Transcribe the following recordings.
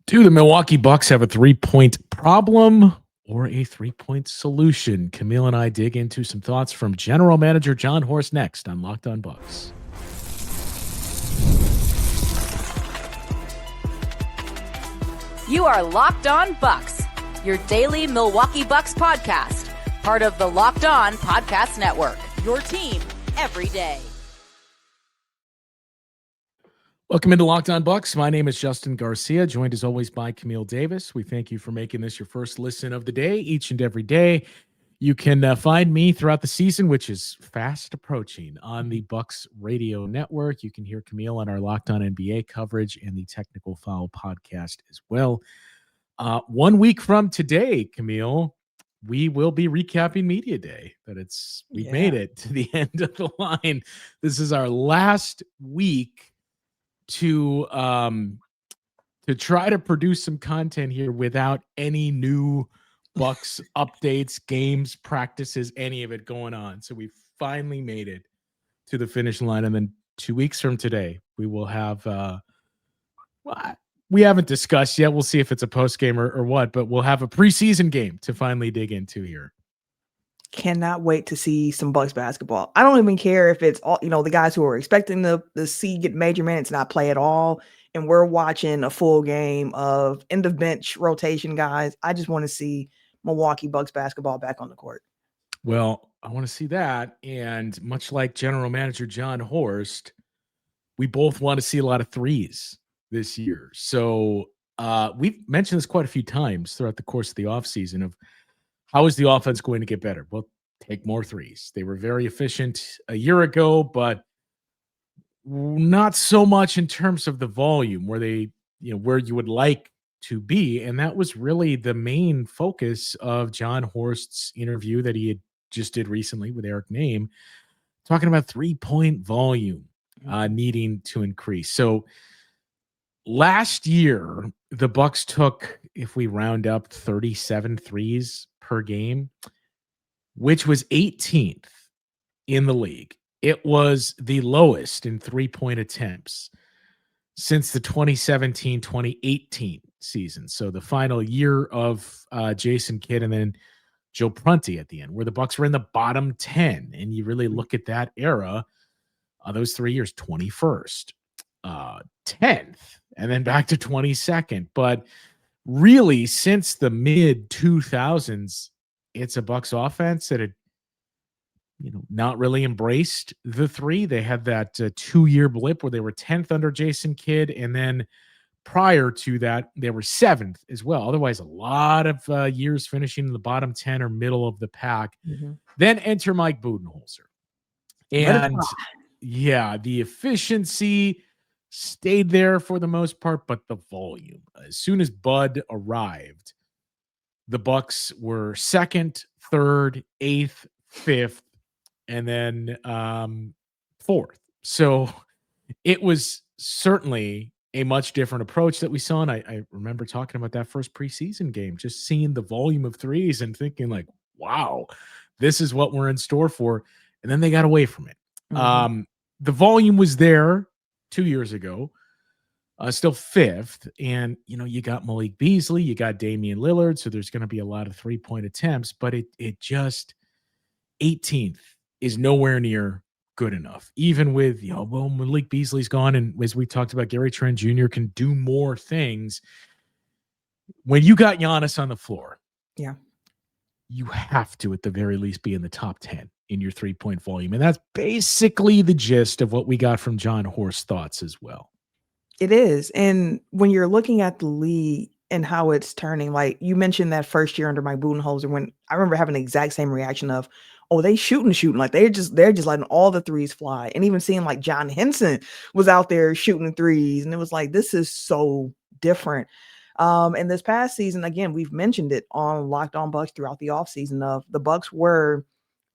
Do the Milwaukee Bucks have a 3-point problem or a 3-point solution? Camille and I dig into some thoughts from General Manager John Horst next on Locked On Bucks. You are Locked On Bucks, your daily Milwaukee Bucks podcast, part of the Locked On Podcast Network, your team every day. Welcome into Locked On Bucks. My name is Justin Garcia, joined as always by Camille Davis. We thank you for making this your first listen of the day, each and every day. You can find me throughout the season, which is fast approaching, on the Bucks Radio Network. You can hear Camille on our Locked On NBA coverage and the Technical Foul podcast as well. 1 week from today, Camille, we will be recapping Media Day. We've made it to the end of the line. This is our last week to try to produce some content here without any new Bucks updates, games, practices, any of it going on. So we finally made it to the finish line. And then 2 weeks from today, we will have we haven't discussed yet. We'll see if it's a post game or what, but we'll have a preseason game to finally dig into here. Cannot wait to see some Bucks basketball. I don't even care if it's all, the guys who are expecting the see get major minutes not play at all. And we're watching a full game of end of bench rotation guys. I just want to see Milwaukee Bucks basketball back on the court. Well, I want to see that. And much like General Manager John Horst, we both want to see a lot of threes this year. So we've mentioned this quite a few times throughout the course of the offseason of how is the offense going to get better? Well, take more threes. They were very efficient a year ago, but not so much in terms of the volume where they, where you would like to be. And that was really the main focus of John Horst's interview that he had just did recently with Eric Name, talking about 3-point volume needing to increase. So last year, the Bucks took, if we round up, 37 threes per game, which was 18th in the league. It was the lowest in 3-point attempts since the 2017-2018 season. So the final year of Jason Kidd and then Joe Prunty at the end, where the Bucks were in the bottom 10. And you really look at that era, those 3 years, 21st, 10th, and then back to 22nd. But really, since the mid 2000s, it's a Bucks offense that had, not really embraced the three. They had that 2-year blip where they were 10th under Jason Kidd, and then prior to that, they were 7th as well. Otherwise, a lot of years finishing in the bottom 10 or middle of the pack. Mm-hmm. Then enter Mike Budenholzer, and the efficiency stayed there for the most part, but the volume. As soon as Bud arrived, the Bucks were 2nd, 3rd, 8th, 5th, and then 4th. So it was certainly a much different approach that we saw. And I remember talking about that first preseason game, just seeing the volume of threes and thinking like, wow, this is what we're in store for. And then they got away from it. Mm-hmm. The volume was there 2 years ago, still 5th. And, you got Malik Beasley, you got Damian Lillard. So there's going to be a lot of 3-point attempts, but it just 18th is nowhere near good enough. Even with, Malik Beasley's gone. And as we talked about, Gary Trent Jr. can do more things. When you got Giannis on the floor, you have to, at the very least, be in the top 10 in your 3-point volume. And that's basically the gist of what we got from John Horst's thoughts as well. It is. And when you're looking at the league and how it's turning, like you mentioned that first year under Mike Budenholzer, when I remember having the exact same reaction of, they shooting. Like they're just letting all the threes fly. And even seeing like John Henson was out there shooting threes. And it was like, this is so different. And this past season, again, we've mentioned it on Locked On Bucks throughout the offseason of the Bucks were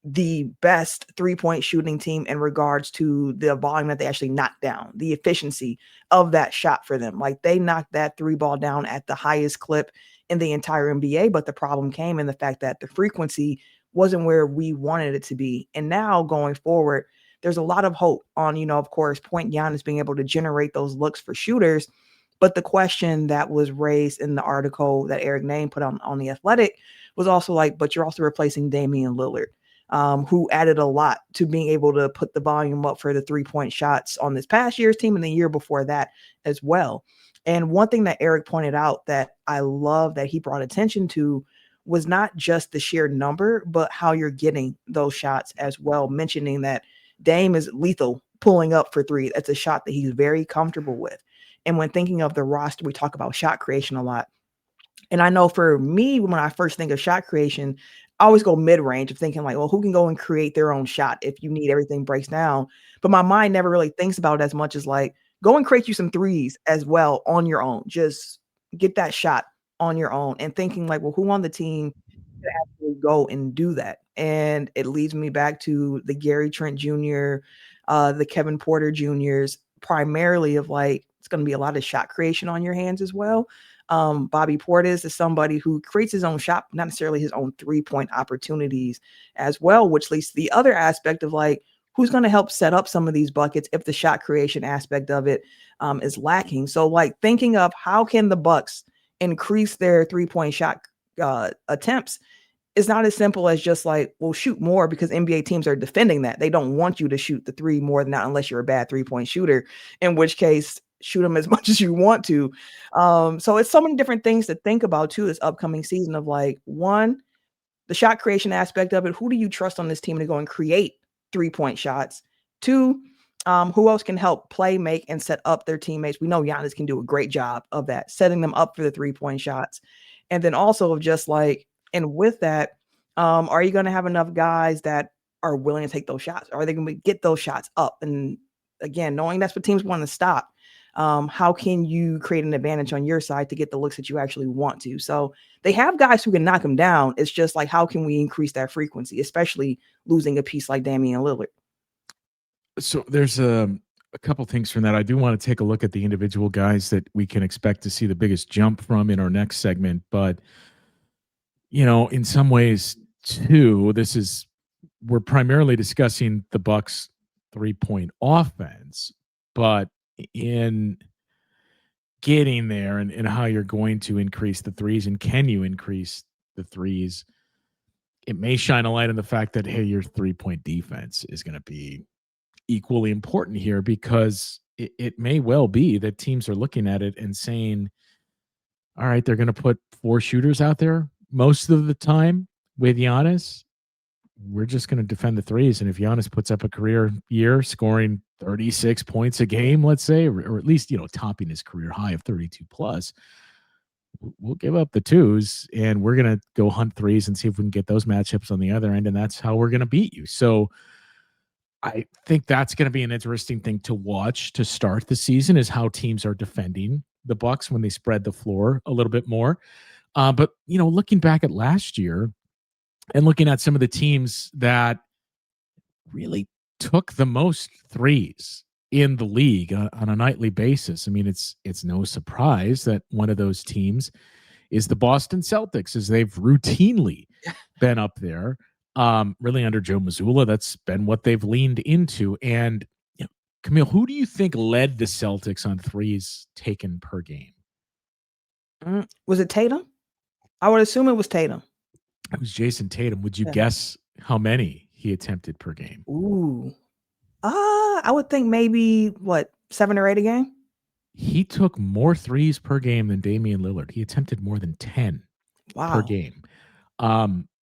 the best 3-point shooting team in regards to the volume that they actually knocked down, the efficiency of that shot for them. Like they knocked that 3 ball down at the highest clip in the entire NBA. But the problem came in the fact that the frequency wasn't where we wanted it to be. And now going forward, there's a lot of hope on, of course, Point Giannis being able to generate those looks for shooters. But the question that was raised in the article that Eric Name put on The Athletic was also like, but you're also replacing Damian Lillard, who added a lot to being able to put the volume up for the 3-point shots on this past year's team and the year before that as well. And one thing that Eric pointed out that I love that he brought attention to was not just the sheer number, but how you're getting those shots as well, mentioning that Dame is lethal pulling up for three. That's a shot that he's very comfortable with. And when thinking of the roster, we talk about shot creation a lot. And I know for me, when I first think of shot creation, I always go mid-range of thinking like, well, who can go and create their own shot if you need everything breaks down? But my mind never really thinks about it as much as like, go and create you some threes as well on your own. Just get that shot on your own and thinking like, well, who on the team could actually go and do that? And it leads me back to the Gary Trent Jr., the Kevin Porter Jr.'s, primarily of like, it's going to be a lot of shot creation on your hands as well. Bobby Portis is somebody who creates his own shot, not necessarily his own 3-point opportunities as well, which leads to the other aspect of like, who's going to help set up some of these buckets if the shot creation aspect of it is lacking. So like thinking of how can the Bucks increase their 3-point shot attempts is not as simple as just like, well, shoot more, because NBA teams are defending that. They don't want you to shoot the three more than that unless you're a bad 3-point shooter, in which case shoot them as much as you want to. So it's so many different things to think about too this upcoming season of like, one, the shot creation aspect of it. Who do you trust on this team to go and create 3-point shots? Two, who else can help play, make, and set up their teammates? We know Giannis can do a great job of that, setting them up for the 3-point shots. And then also of just like, and with that, are you going to have enough guys that are willing to take those shots? Are they going to get those shots up? And again, knowing that's what teams want to stop, how can you create an advantage on your side to get the looks that you actually want to? So they have guys who can knock them down. It's just like, how can we increase that frequency, especially losing a piece like Damian Lillard? So there's a couple things from that. I do want to take a look at the individual guys that we can expect to see the biggest jump from in our next segment. But, you know, in some ways too, we're primarily discussing the Bucks 3-point offense, but in getting there and how you're going to increase the threes and can you increase the threes, it may shine a light on the fact that, hey, your 3-point defense is going to be equally important here, because it may well be that teams are looking at it and saying, all right, they're going to put 4 shooters out there most of the time with Giannis. We're just going to defend the threes. And if Giannis puts up a career year scoring 36 points a game, let's say, or at least, you know, topping his career high of 32 plus, we'll give up the twos and we're going to go hunt threes and see if we can get those matchups on the other end. And that's how we're going to beat you. So I think that's going to be an interesting thing to watch to start the season, is how teams are defending the Bucks when they spread the floor a little bit more. But, you know, looking back at last year and looking at some of the teams that really took the most threes in the league on a nightly basis, I mean, it's no surprise that one of those teams is the Boston Celtics, as they've routinely been up there. Really under Joe Mazzulla, that's been what they've leaned into. And, you know, Camille, who do you think led the Celtics on threes taken per game? Was it Tatum? I would assume it was Tatum. It was Jason Tatum. Would you Yeah. guess how many he attempted per game? Ooh. I would think maybe 7 or 8 a game. He took more threes per game than Damian Lillard. He attempted more than 10 per game.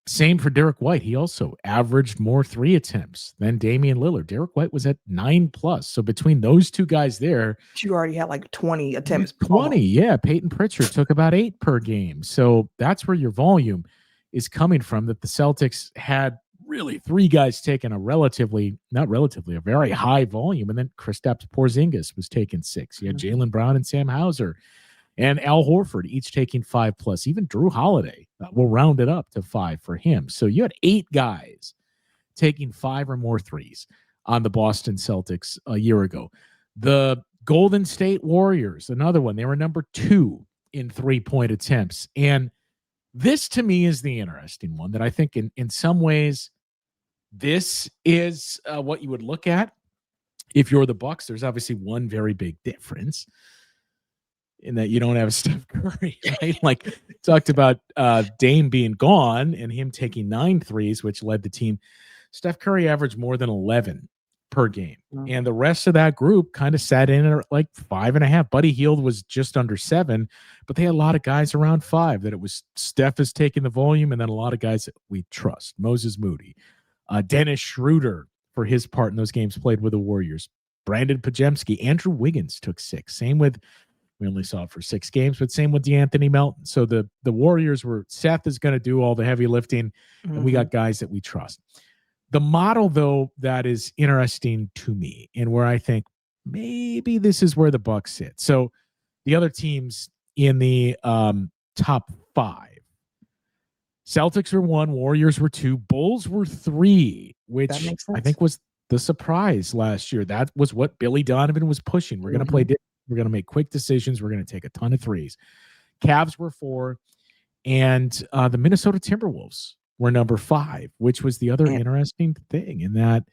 Same for Derek White. He also averaged more 3 attempts than Damian Lillard. Derek White was at 9+. So between those two guys there, you already had like 20 attempts. 20, yeah. Peyton Pritchard took about 8 per game. So that's where your volume is coming from, that the Celtics had really 3 guys taking a a very high volume. And then Kristaps Porzingis was taking 6. You had Jaylen Brown and Sam Hauser and Al Horford each taking 5+. Even Drew Holiday will round it up to 5 for him. So you had 8 guys taking 5 or more threes on the Boston Celtics a year ago. The Golden State Warriors, another one, they were number 2 in 3-point attempts. And this to me is the interesting one, that I think in some ways this is what you would look at if you're the Bucks. There's obviously one very big difference. in that you don't have Steph Curry, right? Like talked about Dame being gone and him taking 9 threes, which led the team. Steph Curry averaged more than 11 per game. And the rest of that group kind of sat in at like 5.5. Buddy Hield was just under 7, but they had a lot of guys around 5 that it was Steph is taking the volume, and then a lot of guys that we trust. Moses Moody, Dennis Schroeder for his part in those games played with the Warriors. Brandon Pajemski, Andrew Wiggins took 6. Same with, we only saw it for 6 games, but same with DeAnthony Melton. So the Warriors were, Seth is going to do all the heavy lifting, and we got guys that we trust. The model, though, that is interesting to me and where I think maybe this is where the Bucks sit. So the other teams in the top 5, Celtics were 1, Warriors were 2, Bulls were 3, which I think was the surprise last year. That was what Billy Donovan was pushing. We're going to play, we're going to make quick decisions. We're going to take a ton of threes. Cavs were 4, and the Minnesota Timberwolves were number 5, which was the other interesting thing in that,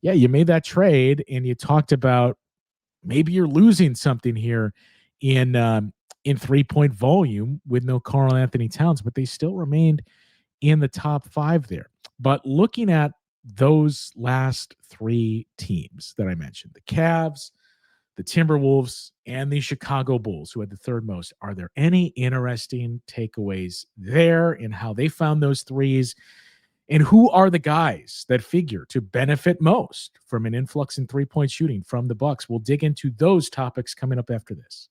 you made that trade and you talked about maybe you're losing something here in 3-point volume with no Karl Anthony Towns, but they still remained in the top 5 there. But looking at those last 3 teams that I mentioned, the Cavs, the Timberwolves, and the Chicago Bulls, who had the 3rd most, are there any interesting takeaways there in how they found those threes? And who are the guys that figure to benefit most from an influx in 3-point shooting from the Bucks? We'll dig into those topics coming up after this.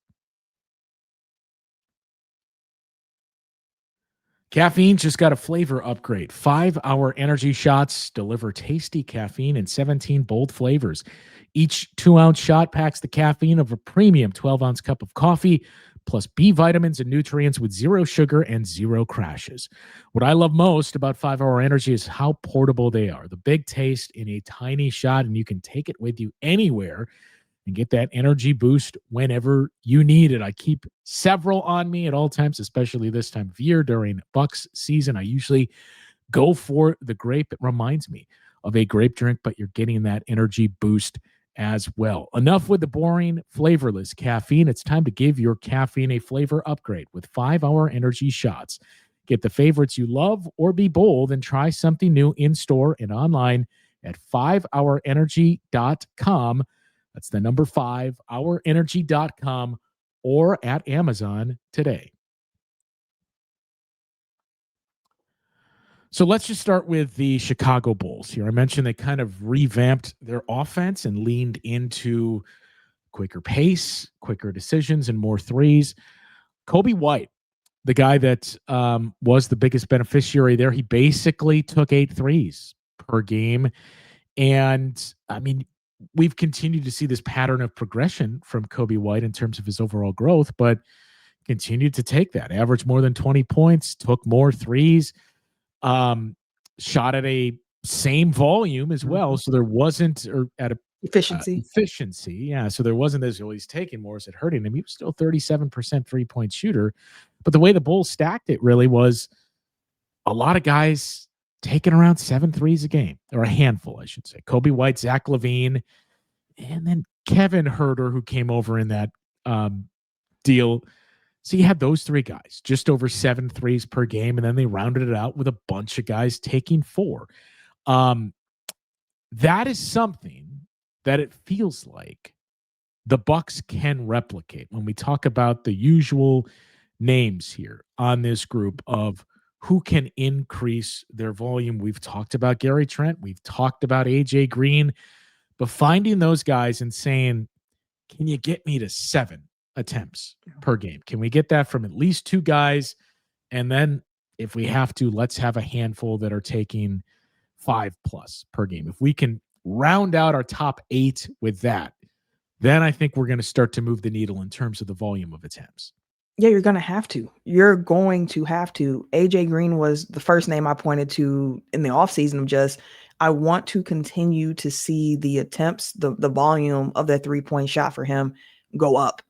Caffeine just got a flavor upgrade. 5-hour energy shots deliver tasty caffeine in 17 bold flavors. Each 2-ounce shot packs the caffeine of a premium 12-ounce cup of coffee, plus B vitamins and nutrients with 0 sugar and 0 crashes. What I love most about 5-hour energy is how portable they are. The big taste in a tiny shot, and you can take it with you anywhere and get that energy boost whenever you need it. I keep several on me at all times, especially this time of year during Bucks season. I usually go for the grape. It reminds me of a grape drink, but you're getting that energy boost as well. Enough with the boring, flavorless caffeine. It's time to give your caffeine a flavor upgrade with 5-hour energy shots. Get the favorites you love or be bold and try something new in-store and online at 5hourenergy.com. That's the number 5, hourenergy.com, or at Amazon today. So let's just start with the Chicago Bulls here. I mentioned they kind of revamped their offense and leaned into quicker pace, quicker decisions, and more threes. Kobe White, the guy that was the biggest beneficiary there, he basically took 8 threes per game. And, I mean, we've continued to see this pattern of progression from Kobe White in terms of his overall growth, but continued to take that. Averaged more than 20 points, took more threes, shot at a same volume as well. So there wasn't, or at a efficiency. Yeah. So there wasn't this, he's taking more, is it hurting him? He was still 37% 3-point shooter. But the way the Bulls stacked it really was a lot of guys taking around 7 threes a game, or a handful, I should say. Kobe White, Zach LaVine, and then Kevin Huerter, who came over in that deal. So you had those 3 guys, just over 7 threes per game, and then they rounded it out with a bunch of guys taking 4. That is something that it feels like the Bucks can replicate when we talk about the usual names here on this group of who can increase their volume. We've talked about Gary Trent. We've talked about AJ Green. But finding those guys and saying, can you get me to 7 attempts per game? Can we get that from at least 2 guys? And then if we have to, let's have a handful that are taking 5+ per game. If we can round out our top 8 with that, then I think we're going to start to move the needle in terms of the volume of attempts. Yeah, you're going to have to. You're going to have to. AJ Green was the first name I pointed to in the offseason of just, I want to continue to see the attempts, the volume of that 3-point shot for him go up,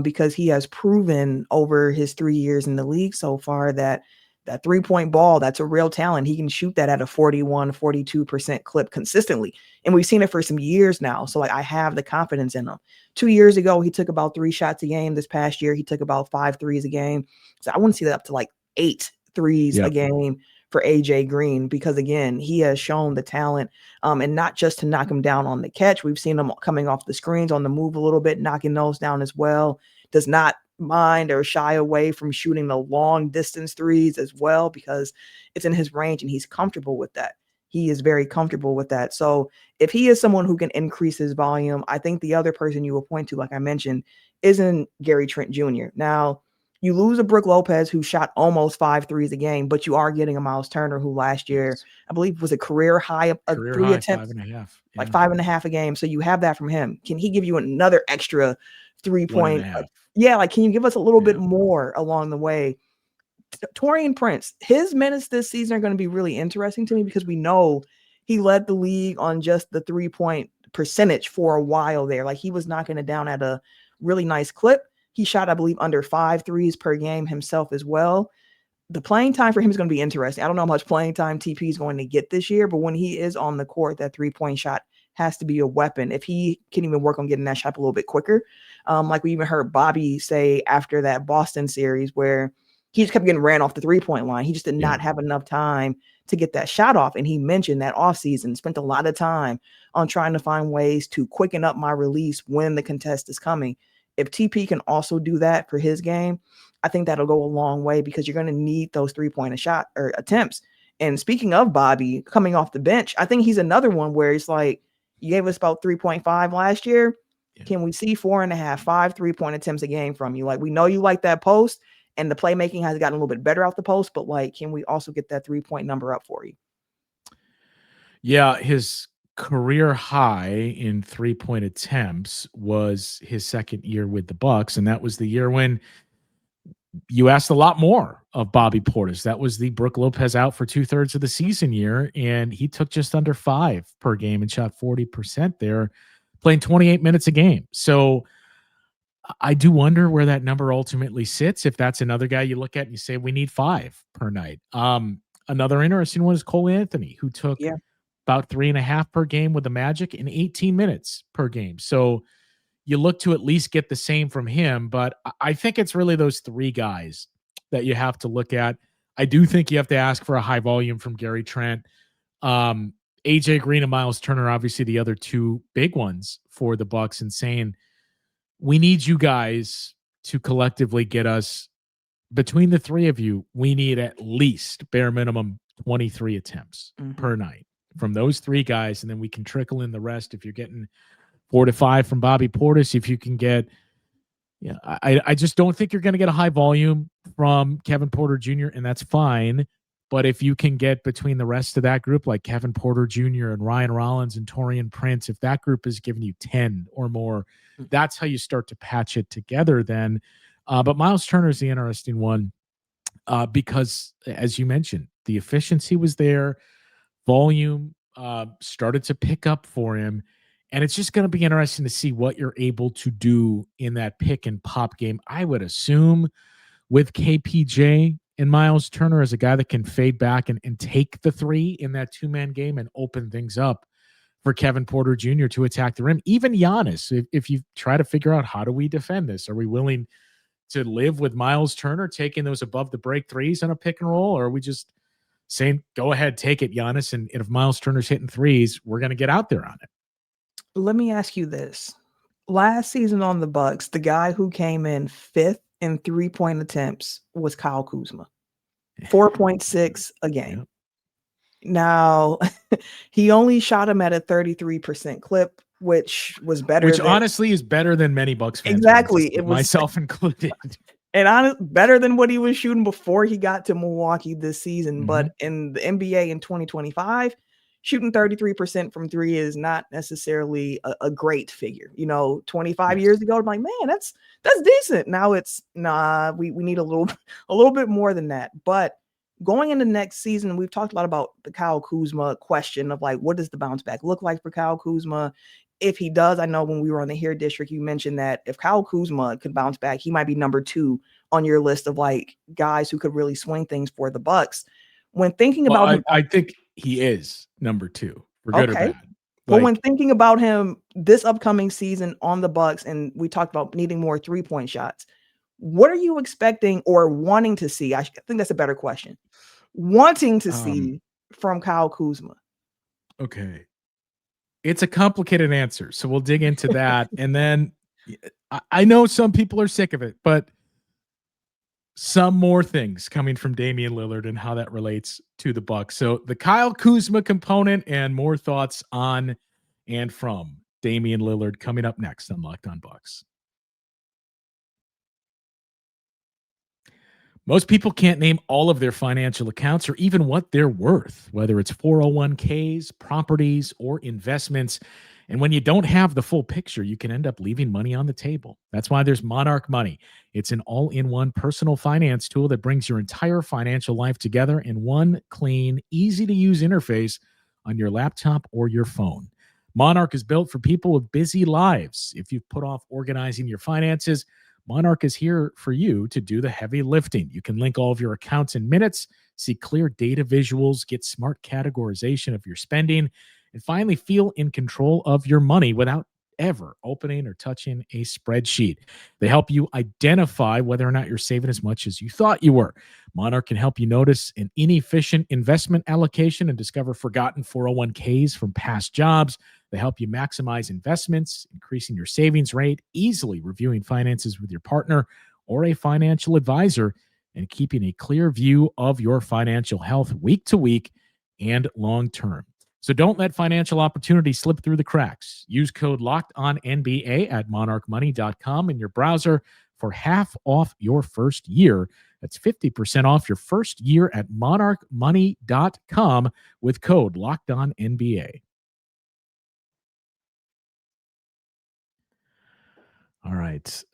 because he has proven over his 3 years in the league so far that that 3-point ball, that's a real talent. He can shoot that at a 42% clip consistently. And we've seen it for some years now. So like I have the confidence in him. 2 years ago, he took about 3 shots a game. This past year, he took about 5 threes a game. So I want to see that up to like 8 threes a game for AJ Green, because again, he has shown the talent, and not just to knock him down on the catch. We've seen him coming off the screens on the move a little bit, knocking those down as well. Does not mind or shy away from shooting the long distance threes as well, because it's in his range and he's comfortable with that. He is very comfortable with that. So if he is someone who can increase his volume, I think the other person you will point to, like I mentioned, isn't Gary Trent Jr. Now, you lose a Brook Lopez who shot almost 5 threes a game, but you are getting a Miles Turner who last year, I believe, was a career high of 3 attempts, 5.5. like 5.5 a game. So you have that from him. Can he give you another extra 3-point? Yeah, like can you give us a little bit more along the way? Taurean Prince, his minutes this season are going to be really interesting to me, because we know he led the league on just the 3-point percentage for a while there. Like he was knocking it down at a really nice clip. He shot, I believe, under 5 threes per game himself as well. The playing time for him is going to be interesting. I don't know how much playing time TP is going to get this year, but when he is on the court, that 3-point shot has to be a weapon. If he can even work on getting that shot a little bit quicker, like we even heard Bobby say after that Boston series, where he just kept getting ran off the 3-point line. He just did not have enough time to get that shot off. And he mentioned that offseason, spent a lot of time on trying to find ways to quicken up my release when the contest is coming. If TP can also do that for his game, I think that'll go a long way, because you're going to need those 3-point shot or attempts. And speaking of Bobby coming off the bench, I think he's another one where it's like, you gave us about 3.5 last year. Can we see 4.5, 5 3-point attempts a game from you? Like, we know you like that post, and the playmaking has gotten a little bit better out the post, but like, can we also get that 3-point number up for you? Yeah, his career high in 3-point attempts was his second year with the Bucks, and that was the year when you asked a lot more of Bobby Portis. That was the Brook Lopez out for 2/3 of the season year, and he took just under 5 per game and shot 40% there, playing 28 minutes a game. So I do wonder where that number ultimately sits, if that's another guy you look at and you say, we need 5 per night. Another interesting one is Cole Anthony, who took about 3.5 per game with the Magic in 18 minutes per game. So you look to at least get the same from him, but I think it's really those 3 guys that you have to look at. I do think you have to ask for a high volume from Gary Trent. AJ Green and Miles Turner, obviously the other 2 big ones for the Bucks, and saying, we need you guys to collectively get us, between the 3 of you, we need at least bare minimum 23 attempts per night from those 3 guys. And then we can trickle in the rest. If you're getting 4 to 5 from Bobby Portis, if you can get, I just don't think you're going to get a high volume from Kevin Porter Jr., and that's fine. But if you can get between the rest of that group, like Kevin Porter Jr. and Ryan Rollins and Taurean Prince, if that group is giving you 10 or more, that's how you start to patch it together then. But Miles Turner is the interesting one, because, as you mentioned, the efficiency was there, volume started to pick up for him. And it's just going to be interesting to see what you're able to do in that pick and pop game. I would assume with KPJ and Miles Turner as a guy that can fade back and take the 3 in that 2-man game and open things up for Kevin Porter Jr. to attack the rim. Even Giannis, if you try to figure out, how do we defend this? Are we willing to live with Miles Turner taking those above the break 3s on a pick and roll? Or are we just saying, go ahead, take it, Giannis, and if Miles Turner's hitting 3s, we're going to get out there on it? Let me ask you this. Last season on the Bucks, the guy who came in 5th in 3-point attempts was Kyle Kuzma. 4.6 a game. Yep. Now, he only shot him at a 33% clip, which was better. Which honestly is better than many Bucks fans. Exactly. It was, myself included. And better than what he was shooting before he got to Milwaukee this season. But in the NBA in 2025, shooting 33% from 3 is not necessarily a great figure. 25 years ago, I'm like, man, that's decent. Now it's we need a little bit more than that. But going into next season, we've talked a lot about the Kyle Kuzma question of like, what does the bounce back look like for Kyle Kuzma? If he does, I know when we were on the Hair District, you mentioned that if Kyle Kuzma could bounce back, he might be number 2 on your list of like guys who could really swing things for the Bucks. When thinking about him, I think he is number 2 for good or okay. bad. But when thinking about him this upcoming season on the Bucks, and we talked about needing more 3-point shots, what are you expecting or wanting to see? I think that's a better question. Wanting to see from Kyle Kuzma. Okay. It's a complicated answer, so we'll dig into that. And then I know some people are sick of it, but some more things coming from Damian Lillard and how that relates to the Bucks. So the Kyle Kuzma component and more thoughts on and from Damian Lillard coming up next on Locked On Bucks. Most people can't name all of their financial accounts or even what they're worth, whether it's 401ks, properties, or investments. And when you don't have the full picture, you can end up leaving money on the table. That's why there's Monarch Money. It's an all-in-one personal finance tool that brings your entire financial life together in one clean, easy-to-use interface on your laptop or your phone. Monarch is built for people with busy lives. If you've put off organizing your finances, Monarch is here for you to do the heavy lifting. You can link all of your accounts in minutes, see clear data visuals, get smart categorization of your spending, and finally feel in control of your money without ever opening or touching a spreadsheet. They help you identify whether or not you're saving as much as you thought you were. Monarch can help you notice an inefficient investment allocation and discover forgotten 401ks from past jobs. They help you maximize investments, increasing your savings rate, easily reviewing finances with your partner or a financial advisor, and keeping a clear view of your financial health week to week and long term. So don't let financial opportunities slip through the cracks. Use code LOCKEDONNBA at monarchmoney.com in your browser for half off your first year. That's 50% off your first year at monarchmoney.com with code LOCKEDONNBA. All right.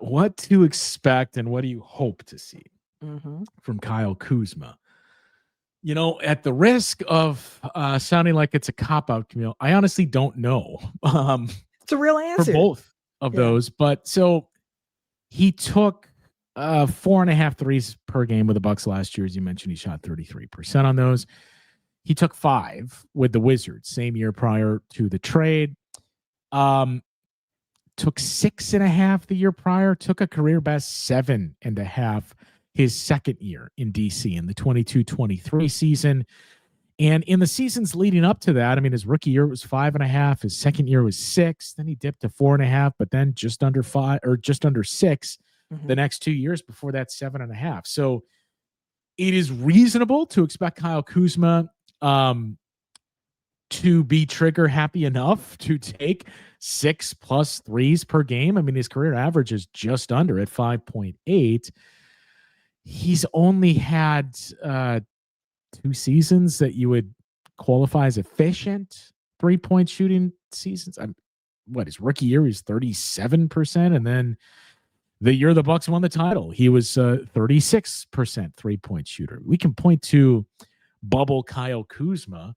What to expect and what do you hope to see from Kyle Kuzma? You know, at the risk of sounding like it's a cop-out, Camille, I honestly don't know. It's a real answer. For both of those. But so he took 4.5 threes per game with the Bucks last year. As you mentioned, he shot 33% on those. He took 5 with the Wizards, same year prior to the trade. Took 6.5 the year prior, took a career best 7.5 his second year in DC in the 22-23 season. And in the seasons leading up to that, I mean, his rookie year was 5.5, his second year was 6, then he dipped to 4.5, but then just under 5 or just under 6 the next 2 years before that 7.5. So it is reasonable to expect Kyle Kuzma to be trigger happy enough to take 6+ threes per game. I mean, his career average is just under at 5.8. He's only had 2 seasons that you would qualify as efficient 3-point shooting seasons. His rookie year was 37%, and then the year the Bucks won the title, he was 36% 3-point shooter. We can point to bubble Kyle Kuzma,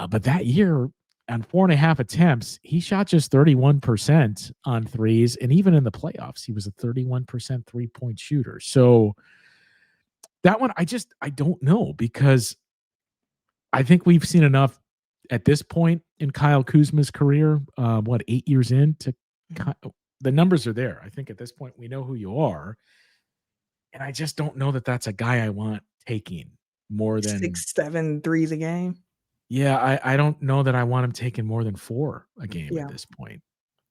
but that year on 4.5 attempts, he shot just 31% on threes, and even in the playoffs, he was a 31% 3-point shooter. So that one, I don't know, because I think we've seen enough at this point in Kyle Kuzma's career. 8 years in to the numbers are there. I think at this point we know who you are, and I just don't know that that's a guy I want taking more than 6-7 threes a game. Yeah, I don't know that I want him taking more than 4 a game at this point.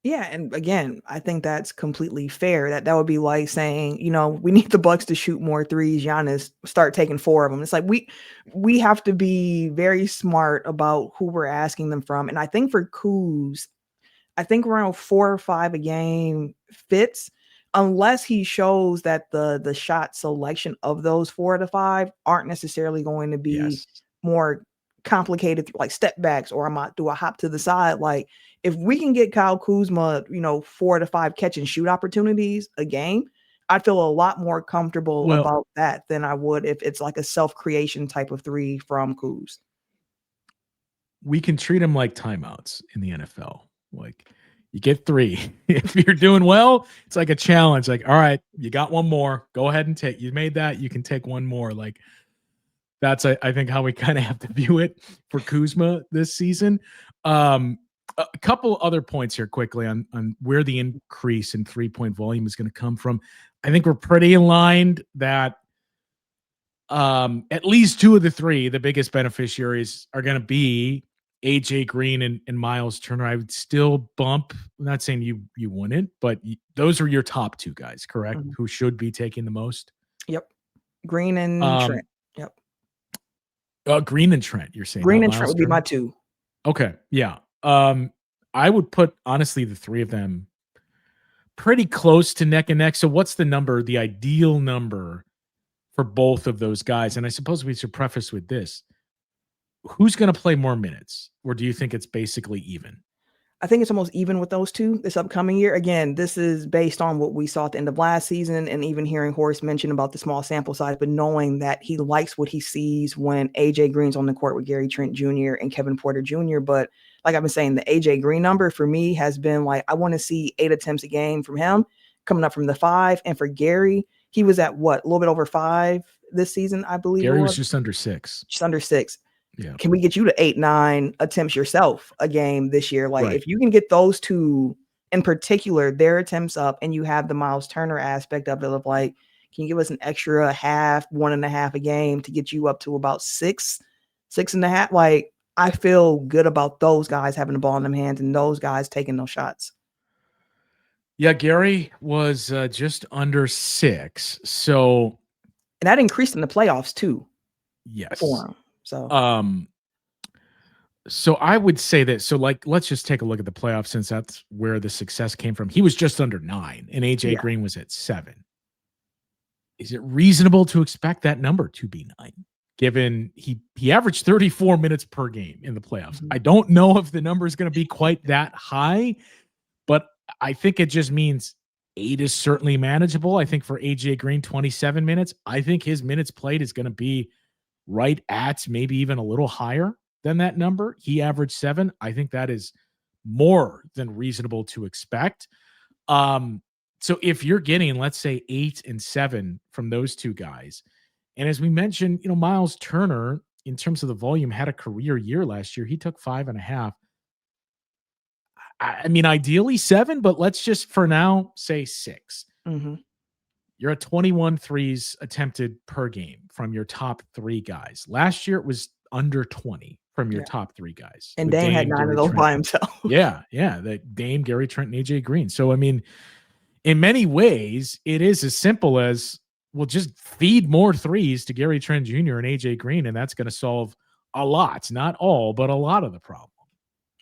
Yeah, and again, I think that's completely fair. That would be like saying, we need the Bucks to shoot more threes. Giannis, start taking 4 of them. It's like we have to be very smart about who we're asking them from. And I think for Kuz, I think around 4 or 5 a game fits, unless he shows that the shot selection of those 4 to 5 aren't necessarily going to be more complicated, like step backs, or I might do a hop to the side. Like, if we can get Kyle Kuzma, 4 to 5 catch and shoot opportunities a game, I'd feel a lot more comfortable about that than I would if it's like a self-creation type of 3 from Kuz. We can treat him like timeouts in the NFL. Like, You get 3. If you're doing well, it's like a challenge. Like, all right, you got one more. Go ahead and take. You made that. You can take one more. Like, that's I think how we kind of have to view it for Kuzma this season. A couple other points here quickly on where the increase in 3-point volume is going to come from. I think we're pretty aligned that at least 2 of the 3, the biggest beneficiaries are going to be AJ Green and Miles Turner. I would still bump. I'm not saying you wouldn't, but those are your top 2 guys, correct? Mhm. Who should be taking the most? Yep. Green and Trent. Yep. Green and Trent, you're saying? Green Not and Trent Miles would be Turner? my 2. Okay, yeah. I would put, honestly, the 3 of them pretty close to neck and neck. So what's the number, the ideal number for both of those guys? And I suppose we should preface with this. Who's going to play more minutes? Or do you think it's basically even? I think it's almost even with those 2 this upcoming year. Again, this is based on what we saw at the end of last season, and even hearing Horace mention about the small sample size, but knowing that he likes what he sees when AJ Green's on the court with Gary Trent Jr. and Kevin Porter Jr. But like I've been saying, the AJ Green number for me has been like, I want to see 8 attempts a game from him coming up from the 5. And for Gary, he was at what, a little bit over 5 this season, I believe. Gary was just under 6. Just under 6. Yeah. Can we get you to 8, 9 attempts yourself a game this year? Like, Right. if you can get those 2 in particular, their attempts up, and you have the Miles Turner aspect of it, of like, can you give us an extra half, 1.5 a game to get you up to about 6, 6.5? Like, I feel good about those guys having the ball in their hands and those guys taking those shots. Yeah, Gary was just under 6. So, and that increased in the playoffs too. Yes. For him. So I would say that. So, like, let's just take a look at the playoffs, since that's where the success came from. He was just under 9, and AJ Green was at 7. Is it reasonable to expect that number to be 9, given he averaged 34 minutes per game in the playoffs? Mm-hmm. I don't know if the number is going to be quite that high, but I think it just means 8 is certainly manageable. I think for AJ Green, 27 minutes, I think his minutes played is going to be right at, maybe even a little higher than that number. He averaged 7. I think that is more than reasonable to expect. So if you're getting, let's say, 8 and 7 from those 2 guys, and as we mentioned, Miles Turner, in terms of the volume, had a career year last year. He took 5.5. I mean, ideally 7, but let's just for now say 6. Mm-hmm. You're at 21 threes attempted per game from your top 3 guys. Last year, it was under 20 from your top 3 guys. And Dame had 9 of those by himself. Yeah. The Dame, Gary Trent, and AJ Green. So, I mean, in many ways, it is as simple as, well, just feed more threes to Gary Trent Jr. and AJ Green, and that's going to solve a lot, not all, but a lot of the problem.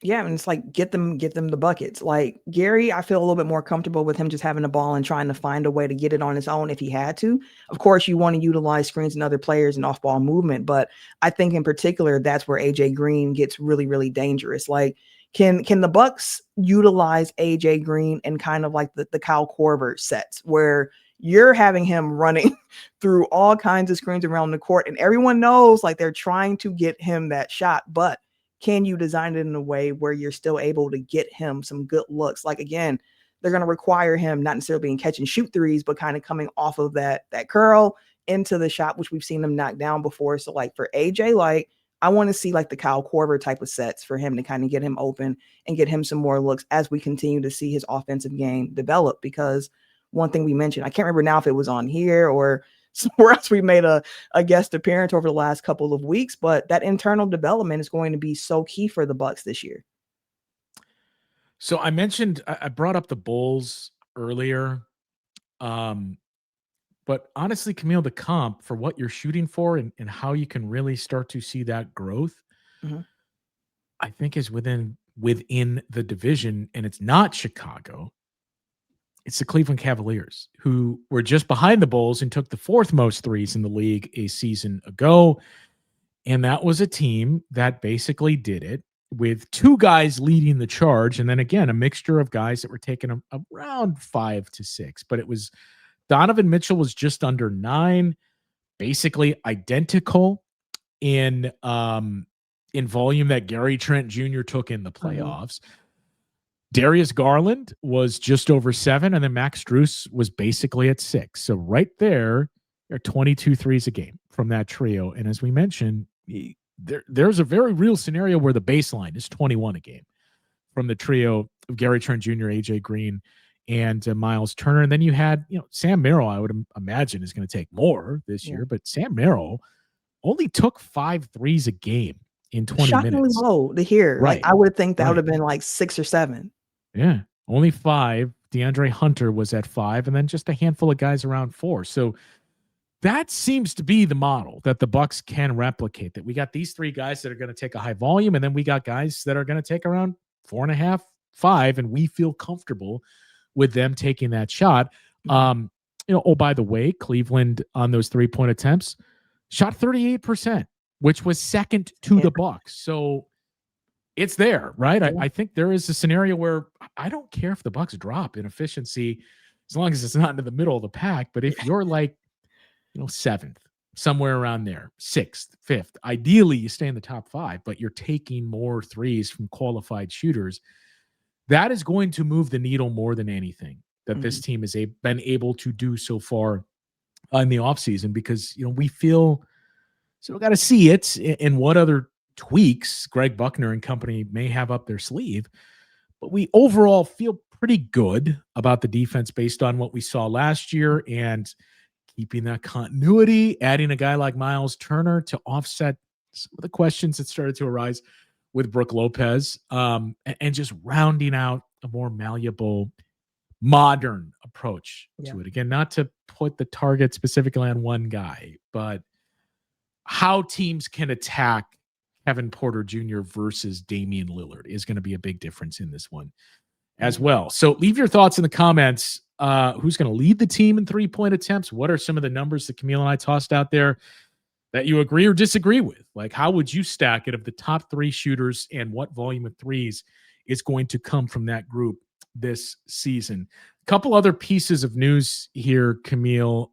Yeah, and it's like, get them the buckets. Like Gary, I feel a little bit more comfortable with him just having the ball and trying to find a way to get it on his own if he had to. Of course, you want to utilize screens and other players and off-ball movement, but I think in particular, that's where AJ Green gets really, really dangerous. Like, can the Bucks utilize AJ Green in kind of like the Kyle Korver sets, where you're having him running through all kinds of screens around the court, and everyone knows like they're trying to get him that shot, but can you design it in a way where you're still able to get him some good looks? Like, again, they're going to require him not necessarily being catch and shoot threes, but kind of coming off of that curl into the shot, which we've seen them knock down before. So like for AJ, like I want to see like the Kyle Korver type of sets for him to kind of get him open and get him some more looks as we continue to see his offensive game develop. Because one thing we mentioned, I can't remember now if it was on here or somewhere else we made a guest appearance over the last couple of weeks, but that internal development is going to be so key for the Bucks this year. So I mentioned, I brought up the Bulls earlier, but honestly, Camille, the comp for what you're shooting for and how you can really start to see that growth, I think is within the division, and it's not Chicago. It's the Cleveland Cavaliers, who were just behind the Bulls and took the 4th most threes in the league a season ago. And that was a team that basically did it with 2 guys leading the charge. And then again, a mixture of guys that were taking them around 5 to 6. But it was Donovan Mitchell was just under 9, basically identical in volume that Gary Trent Jr. took in the playoffs. Darius Garland was just over 7, and then Max Strus was basically at 6. So right there are 22 threes a game from that trio. And as we mentioned, there's a very real scenario where the baseline is 21 a game from the trio of Gary Trent Jr., AJ Green, and Miles Turner. And then you had, Sam Merrill, I would imagine, is going to take more this year, but Sam Merrill only took 5 threes a game in 20 Shockingly minutes. low to hear. Right. Like, I would think that would have been like 6 or 7. Yeah, only 5. DeAndre Hunter was at 5, and then just a handful of guys around 4. So that seems to be the model that the Bucks can replicate, that we got these 3 guys that are going to take a high volume, and then we got guys that are going to take around 4.5, 5, and we feel comfortable with them taking that shot. Oh, by the way, Cleveland on those 3-point attempts shot 38%, which was second to the Bucks. So it's there, right? I think there is a scenario where I don't care if the Bucks drop in efficiency as long as it's not into the middle of the pack. But if you're like, 7th, somewhere around there, 6th, 5th, ideally you stay in the top 5, but you're taking more threes from qualified shooters. That is going to move the needle more than anything that this team has been able to do so far in the offseason, because, we feel we got to see it in what other tweaks Greg Buckner and company may have up their sleeve. But we overall feel pretty good about the defense based on what we saw last year and keeping that continuity, adding a guy like Miles Turner to offset some of the questions that started to arise with Brook Lopez, and just rounding out a more malleable, modern approach to it. Again, not to put the target specifically on one guy, but how teams can attack Kevin Porter Jr. versus Damian Lillard is going to be a big difference in this one as well. So leave your thoughts in the comments. Who's going to lead the team in 3-point attempts? What are some of the numbers that Camille and I tossed out there that you agree or disagree with? Like, how would you stack it of the top 3 shooters, and what volume of threes is going to come from that group this season? A couple other pieces of news here, Camille.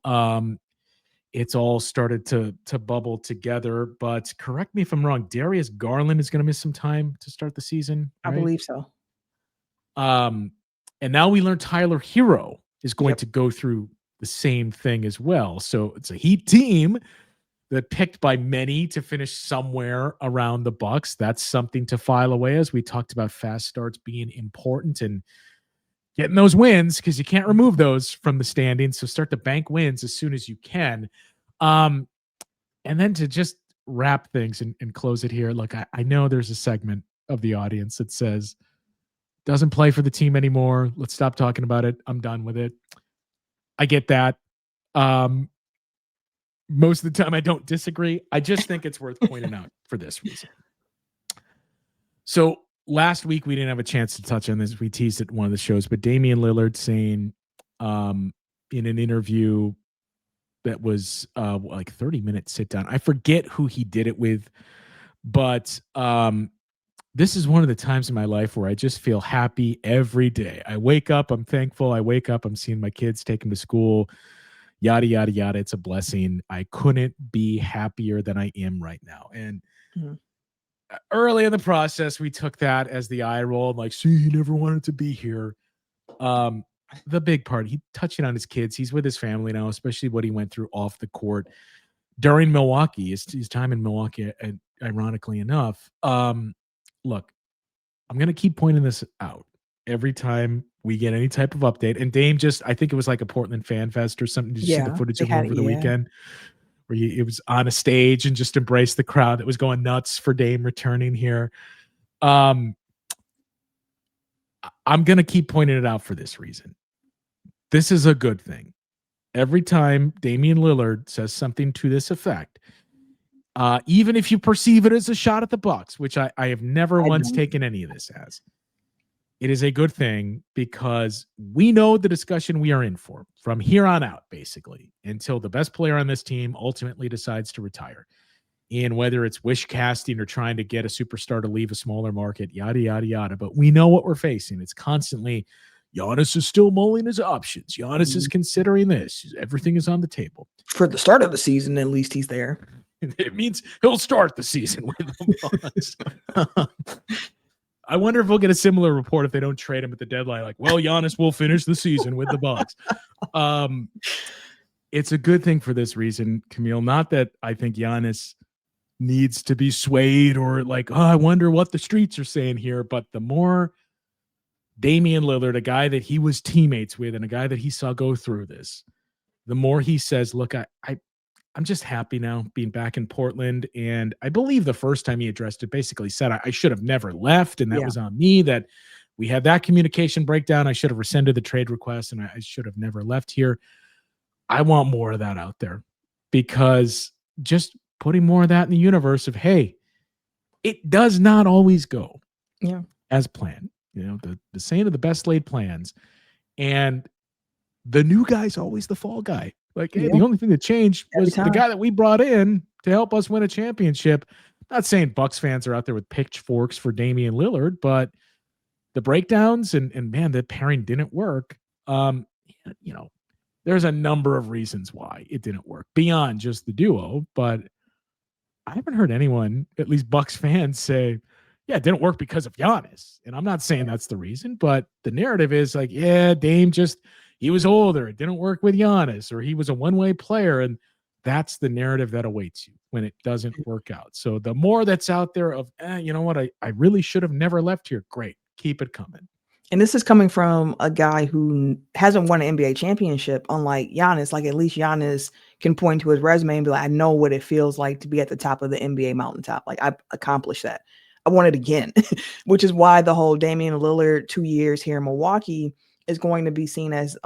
It's all started to bubble together, but correct me if I'm wrong. Darius Garland is going to miss some time to start the season, right? I believe so. And now we learned Tyler Hero is going to go through the same thing as well. So it's a Heat team that picked by many to finish somewhere around the Bucks. That's something to file away, as we talked about fast starts being important and getting those wins, because you can't remove those from the standings. So start to bank wins as soon as you can. And then to just wrap things and close it here. Look, I know there's a segment of the audience that says, doesn't play for the team anymore. Let's stop talking about it. I'm done with it. I get that. Most of the time I don't disagree. I just think it's worth pointing out for this reason. So last week we didn't have a chance to touch on this. We teased it in one of the shows, but Damian Lillard saying in an interview that was like 30-minute sit down. I forget who he did it with, but this is one of the times in my life where I just feel happy every day. I wake up, I'm thankful. I wake up, I'm seeing my kids, take them to school, yada, yada, yada. It's a blessing. I couldn't be happier than I am right now. And early in the process, we took that as the eye roll. I'm like, see, he never wanted to be here. The big part, he touching on his kids. He's with his family now, especially what he went through off the court during Milwaukee, his time in Milwaukee, ironically enough. Look, I'm going to keep pointing this out every time we get any type of update. And Dame I think it was like a Portland Fan Fest or something. Did you see the footage of him over the weekend? Where it was on a stage and just embraced the crowd that was going nuts for Dame returning here. I'm going to keep pointing it out for this reason. This is a good thing. Every time Damian Lillard says something to this effect, even if you perceive it as a shot at the Bucks, which I have never once taken any of this as, it is a good thing, because we know the discussion we are in for from here on out, basically, until the best player on this team ultimately decides to retire. And whether it's wish casting or trying to get a superstar to leave a smaller market, yada, yada, yada. But we know what we're facing. It's constantly, Giannis is still mulling his options. Giannis is considering this. Everything is on the table. For the start of the season, at least he's there. It means he'll start the season with the Bucks. I wonder if we'll get a similar report if they don't trade him at the deadline. Like, well, Giannis will finish the season with the Bucks. It's a good thing for this reason, Camille. Not that I think Giannis needs to be swayed or like, oh, I wonder what the streets are saying here. But the more Damian Lillard, a guy that he was teammates with and a guy that he saw go through this, the more he says, look, I'm just happy now being back in Portland. And I believe the first time he addressed it basically said, I should have never left. And that was on me, that we had that communication breakdown. I should have rescinded the trade request and I should have never left here. I want more of that out there, because just putting more of that in the universe of, hey, it does not always go as planned. You know, the saying of the best laid plans. And the new guy's always the fall guy. Like, hey, the only thing that changed was the guy that we brought in to help us win a championship. Not saying Bucks fans are out there with pitchforks for Damian Lillard, but the breakdowns and man, the pairing didn't work. You know, there's a number of reasons why it didn't work beyond just the duo, but I haven't heard anyone, at least Bucks fans, say, yeah, it didn't work because of Giannis. And I'm not saying that's the reason, but the narrative is like, yeah, Dame he was older. It didn't work with Giannis, or he was a one-way player. And that's the narrative that awaits you when it doesn't work out. So the more that's out there of, you know what, I really should have never left here. Great. Keep it coming. And this is coming from a guy who hasn't won an NBA championship, unlike Giannis. Like, at least Giannis can point to his resume and be like, I know what it feels like to be at the top of the NBA mountaintop. Like, I've accomplished that. I want it again, which is why the whole Damian Lillard 2 years here in Milwaukee is going to be seen as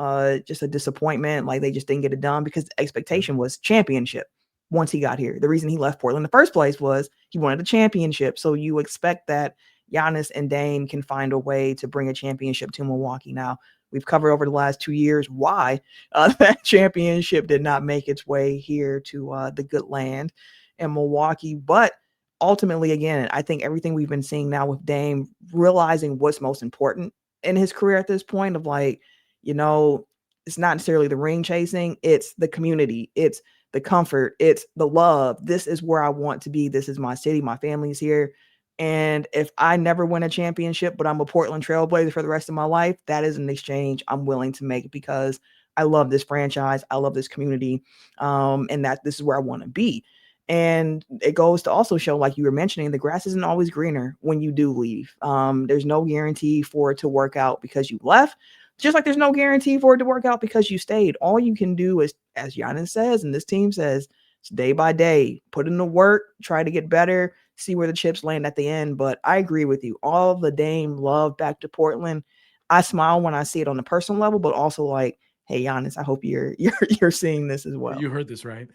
just a disappointment. Like, they just didn't get it done, because the expectation was championship once he got here. The reason he left Portland in the first place was he wanted a championship. So you expect that Giannis and Dame can find a way to bring a championship to Milwaukee. Now, we've covered over the last 2 years why that championship did not make its way here to the good land in Milwaukee. But ultimately, again, I think everything we've been seeing now with Dame realizing what's most important in his career at this point, of like, you know, it's not necessarily the ring chasing, it's the community, it's the comfort, it's the love. This is where I want to be. This is my city. My family's here. And if I never win a championship, but I'm a Portland Trailblazer for the rest of my life, that is an exchange I'm willing to make, because I love this franchise. I love this community. And that this is where I want to be. And it goes to also show, like you were mentioning, the grass isn't always greener when you do leave. There's no guarantee for it to work out because you left, just like there's no guarantee for it to work out because you stayed. All you can do is, as Giannis says, and this team says, it's day by day, put in the work, try to get better, see where the chips land at the end. But I agree with you. All of the Dame love back to Portland, I smile when I see it on the personal level, but also like, hey, Giannis, I hope you're seeing this as well. You heard this right.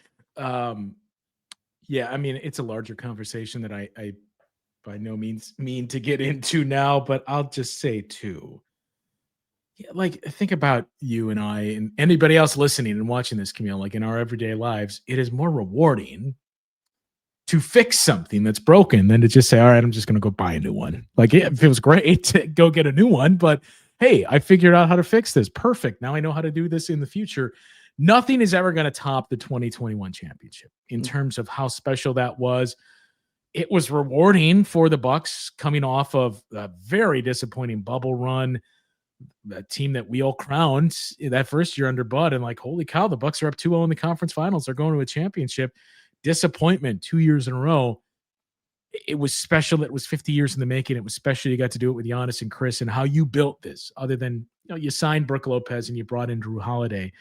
Yeah, I mean, it's a larger conversation that I by no means mean to get into now, but I'll just say too, yeah, like, think about you and I and anybody else listening and watching this, Camille, like in our everyday lives, it is more rewarding to fix something that's broken than to just say, all right, I'm just going to go buy a new one. Like, it feels great to go get a new one, but hey, I figured out how to fix this. Perfect. Now I know how to do this in the future. Nothing is ever going to top the 2021 championship in terms of how special that was. It was rewarding for the Bucks coming off of a very disappointing bubble run, a team that we all crowned that first year under Bud, and like, holy cow, the Bucks are up 2-0 in the conference finals. They're going to a championship. Disappointment 2 years in a row. It was special. It was 50 years in the making. It was special. You got to do it with Giannis and Chris, and how you built this, other than, you know, you signed Brook Lopez and you brought in Drew Holiday,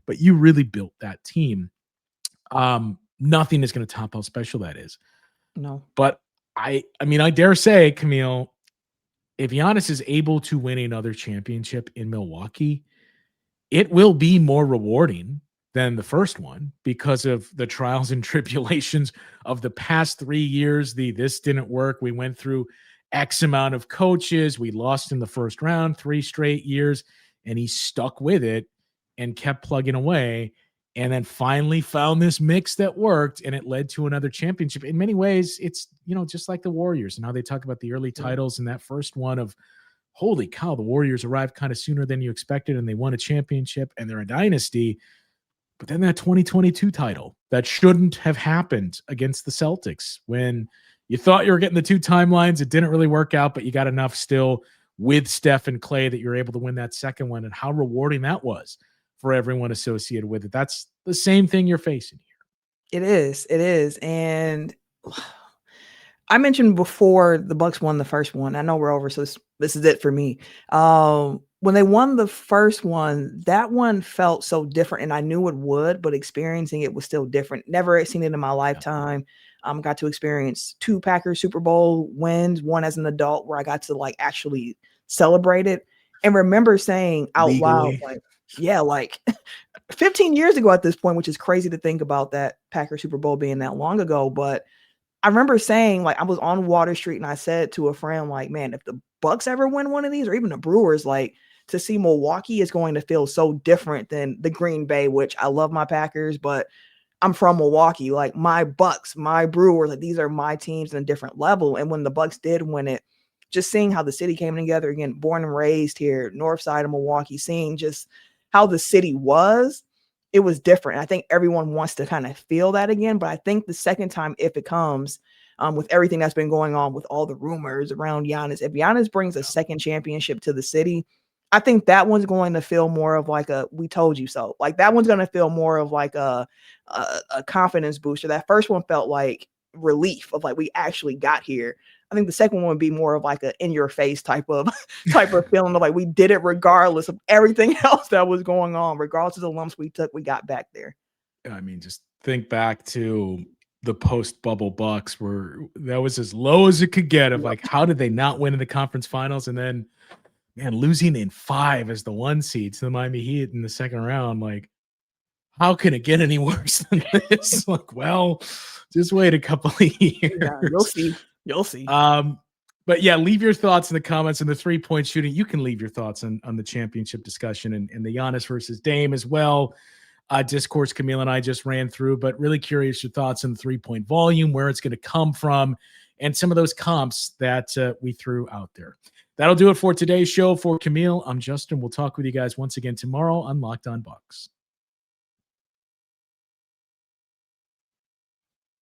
but you really built that team. Nothing is going to top how special that is. No. But I mean, I dare say, Camille, if Giannis is able to win another championship in Milwaukee, it will be more rewarding than the first one because of the trials and tribulations of the past 3 years. This didn't work. We went through X amount of coaches. We lost in the first round 3 straight years, and he stuck with it and kept plugging away, and then finally found this mix that worked, and it led to another championship. In many ways, it's, you know, just like the Warriors and how they talk about the early titles and that first one of, holy cow, the Warriors arrived kind of sooner than you expected, and they won a championship, and they're a dynasty. But then that 2022 title that shouldn't have happened against the Celtics when you thought you were getting the 2 timelines. It didn't really work out, but you got enough still with Steph and Clay that you're able to win that second one, and how rewarding that was for everyone associated with it. That's the same thing you're facing here. It is, and I mentioned before the Bucks won the first one. I know we're over, so this is it for me. When they won the first one, that one felt so different, and I knew it would, but experiencing it was still different. Never seen it in my lifetime. Got to experience 2 Packers Super Bowl wins, one as an adult where I got to like actually celebrate it, and remember saying out loud, like, yeah, like 15 years ago at this point, which is crazy to think about that Packer Super Bowl being that long ago. But I remember saying, like, I was on Water Street and I said to a friend, like, man, if the Bucks ever win one of these, or even the Brewers, like, to see Milwaukee is going to feel so different than the Green Bay, which I love my Packers, but I'm from Milwaukee. Like, my Bucks, my Brewers, like, these are my teams in a different level. And when the Bucks did win it, just seeing how the city came together, again, born and raised here, north side of Milwaukee, seeing just how the city was, it was different. I think everyone wants to kind of feel that again, but I think the second time, if it comes, with everything that's been going on with all the rumors around Giannis, if Giannis brings a second championship to the city, I think that one's going to feel more of like a "we told you so." Like, that one's going to feel more of like a confidence booster. That first one felt like relief of like, we actually got here. I think the second one would be more of like a in your face type of feeling of like, we did it regardless of everything else that was going on, regardless of the lumps we took, we got back there. I mean, just think back to the post bubble Bucks where that was as low as it could get of like, how did they not win in the conference finals? And then, man, losing in 5 as the 1 seed to the Miami Heat in the second round. Like, how can it get any worse than this? Like, well, just wait a couple of years. Yeah, you'll see. You'll see. But yeah, leave your thoughts in the comments on the 3-point shooting. You can leave your thoughts on the championship discussion and the Giannis versus Dame as well. Discourse Camille and I just ran through, but really curious your thoughts on the 3-point volume, where it's going to come from, and some of those comps that we threw out there. That'll do it for today's show. For Camille, I'm Justin. We'll talk with you guys once again tomorrow on Locked On Bucks.